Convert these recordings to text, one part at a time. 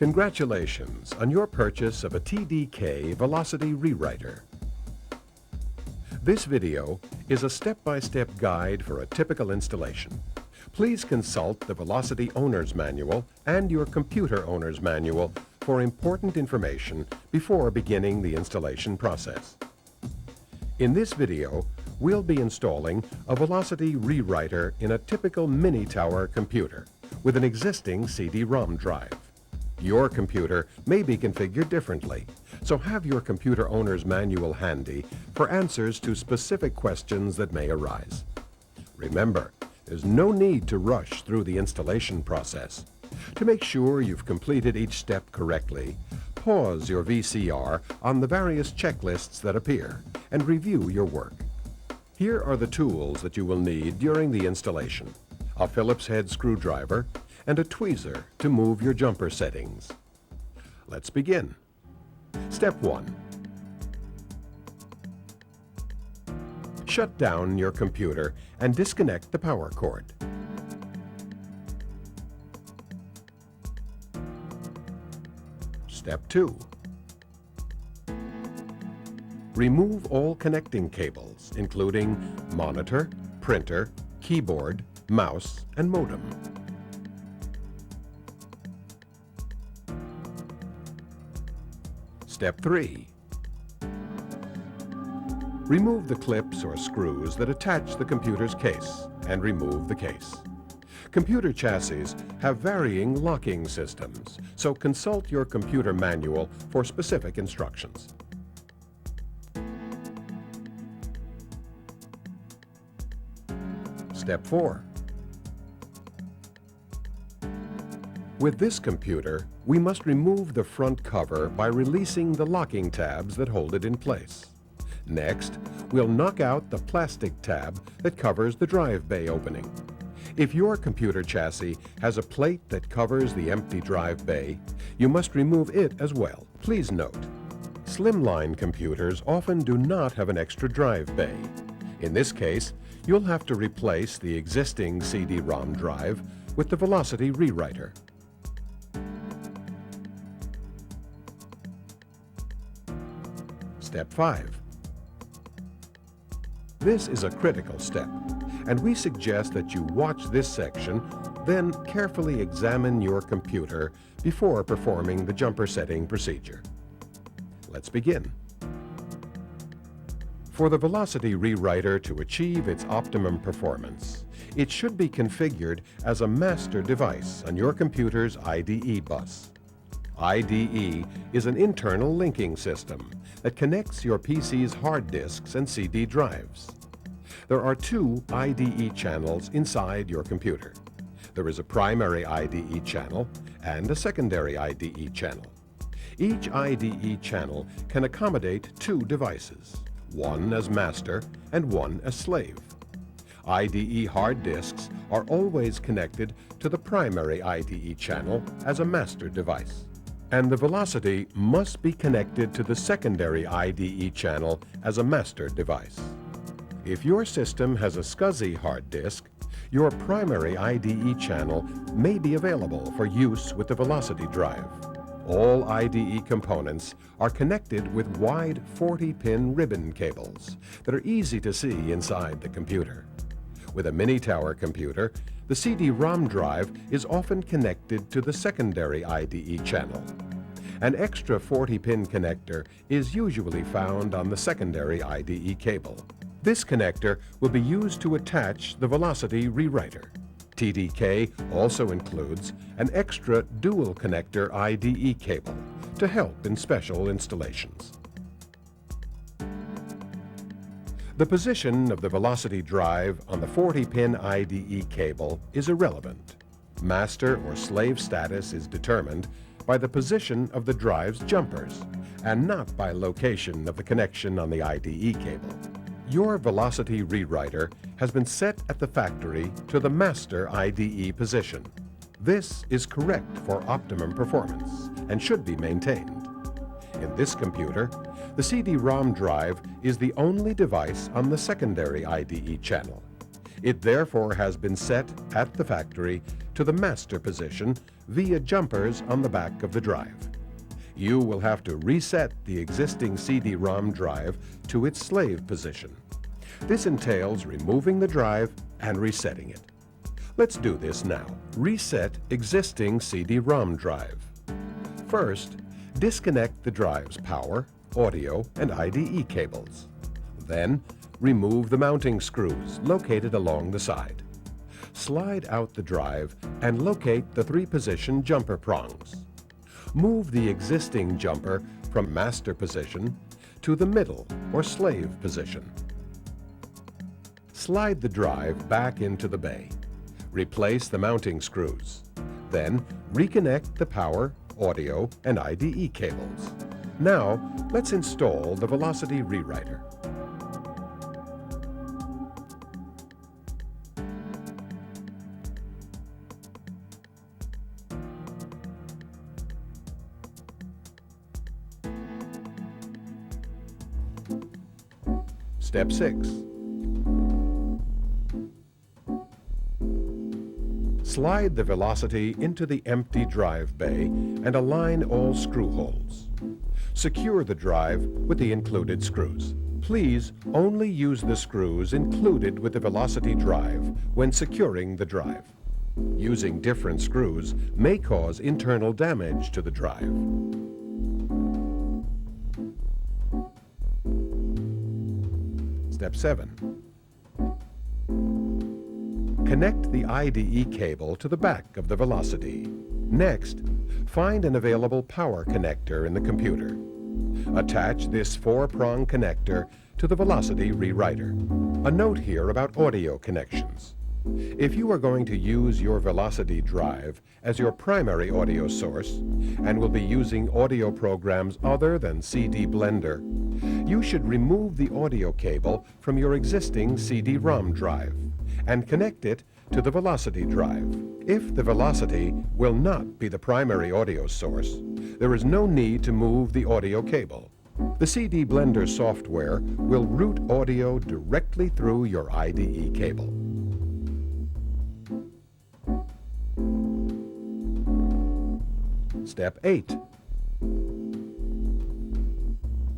Congratulations on your purchase of a TDK VeloCD rewriter. This video is a step-by-step guide for a typical installation. Please consult the VeloCD Owner's Manual and your Computer Owner's Manual for important information before beginning the installation process. In this video, we'll be installing a VeloCD rewriter in a typical mini-tower computer with an existing CD-ROM drive. Your computer may be configured differently, so have your Computer Owner's Manual handy for answers to specific questions that may arise. Remember, there's no need to rush through the installation process. To make sure you've completed each step correctly, pause your VCR on the various checklists that appear and review your work. Here are the tools that you will need during the installation: a Phillips head screwdriver and a tweezer to move your jumper settings. Let's begin. Step 1. Shut down your computer and disconnect the power cord. Step 2. Remove all connecting cables, including monitor, printer, keyboard, mouse, and modem. Step 3. Remove the clips or screws that attach the computer's case and remove the case. Computer chassis have varying locking systems, so consult your computer manual for specific instructions. Step 4. With this computer, we must remove the front cover by releasing the locking tabs that hold it in place. Next, we'll knock out the plastic tab that covers the drive bay opening. If your computer chassis has a plate that covers the empty drive bay, you must remove it as well. Please note, slimline computers often do not have an extra drive bay. In this case, you'll have to replace the existing CD-ROM drive with the VeloCD rewriter. Step 5. This is a critical step, and we suggest that you watch this section, then carefully examine your computer before performing the jumper setting procedure. Let's begin. For the VeloCD rewriter to achieve its optimum performance, it should be configured as a master device on your computer's IDE bus. IDE is an internal linking system that connects your PC's hard disks and CD drives. There are two IDE channels inside your computer. There is a primary IDE channel and a secondary IDE channel. Each IDE channel can accommodate two devices, one as master and one as slave. IDE hard disks are always connected to the primary IDE channel as a master device, and the VeloCD must be connected to the secondary IDE channel as a master device. If your system has a SCSI hard disk, your primary IDE channel may be available for use with the VeloCD drive. All IDE components are connected with wide 40-pin ribbon cables that are easy to see inside the computer. With a mini-tower computer, the CD-ROM drive is often connected to the secondary IDE channel. An extra 40-pin connector is usually found on the secondary IDE cable. This connector will be used to attach the VeloCD rewriter. TDK also includes an extra dual connector IDE cable to help in special installations. The position of the VeloCD drive on the 40-pin IDE cable is irrelevant. Master or slave status is determined by the position of the drive's jumpers and not by location of the connection on the IDE cable. Your VeloCD rewriter has been set at the factory to the master IDE position. This is correct for optimum performance and should be maintained. In this computer, the CD-ROM drive is the only device on the secondary IDE channel. It therefore has been set at the factory to to the master position via jumpers on the back of the drive. You will have to reset the existing CD-ROM drive to its slave position. This entails removing the drive and resetting it. Let's do this now. Reset existing CD-ROM drive. First, disconnect the drive's power, audio, and IDE cables. Then, remove the mounting screws located along the side. Slide out the drive and locate the 3-position jumper prongs. Move the existing jumper from master position to the middle or slave position. Slide the drive back into the bay. Replace the mounting screws. Then reconnect the power, audio, and IDE cables. Now, let's install the VeloCD rewriter. Step 6. Slide the VeloCD into the empty drive bay and align all screw holes. Secure the drive with the included screws. Please only use the screws included with the VeloCD drive when securing the drive. Using different screws may cause internal damage to the drive. Step 7. Connect the IDE cable to the back of the VeloCD. Next, find an available power connector in the computer. Attach this 4-prong connector to the VeloCD rewriter. A note here about audio connections. If you are going to use your VeloCD drive as your primary audio source and will be using audio programs other than CD Blender, you should remove the audio cable from your existing CD-ROM drive and connect it to the VeloCD drive. If the VeloCD will not be the primary audio source, there is no need to move the audio cable. The CD Blender software will route audio directly through your IDE cable. Step 8.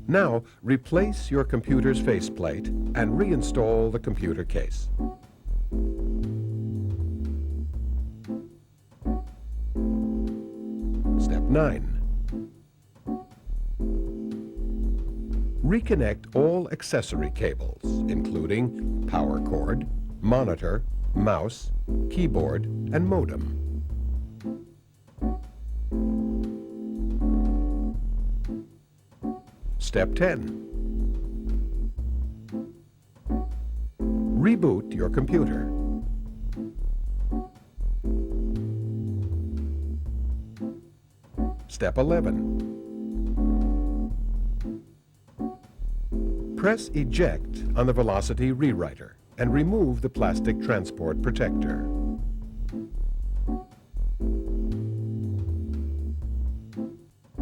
Now, replace your computer's faceplate and reinstall the computer case. Step 9. Reconnect all accessory cables, including power cord, monitor, mouse, keyboard, and modem. Step 10. Reboot your computer. Step 11. Press Eject on the VeloCD rewriter and remove the plastic transport protector.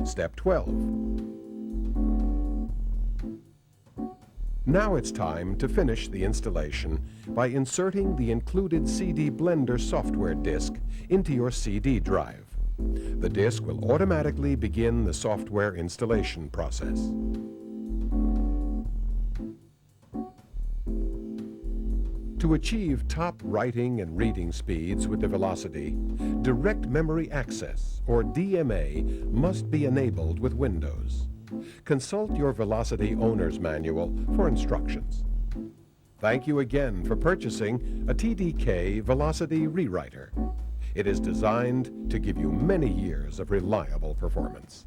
Step 12. Now it's time to finish the installation by inserting the included CD Blender software disk into your CD drive. The disk will automatically begin the software installation process. To achieve top writing and reading speeds with the VeloCD, Direct Memory Access, or DMA, must be enabled with Windows. Consult your VeloCD owner's manual for instructions. Thank you again for purchasing a TDK VeloCD rewriter. It is designed to give you many years of reliable performance.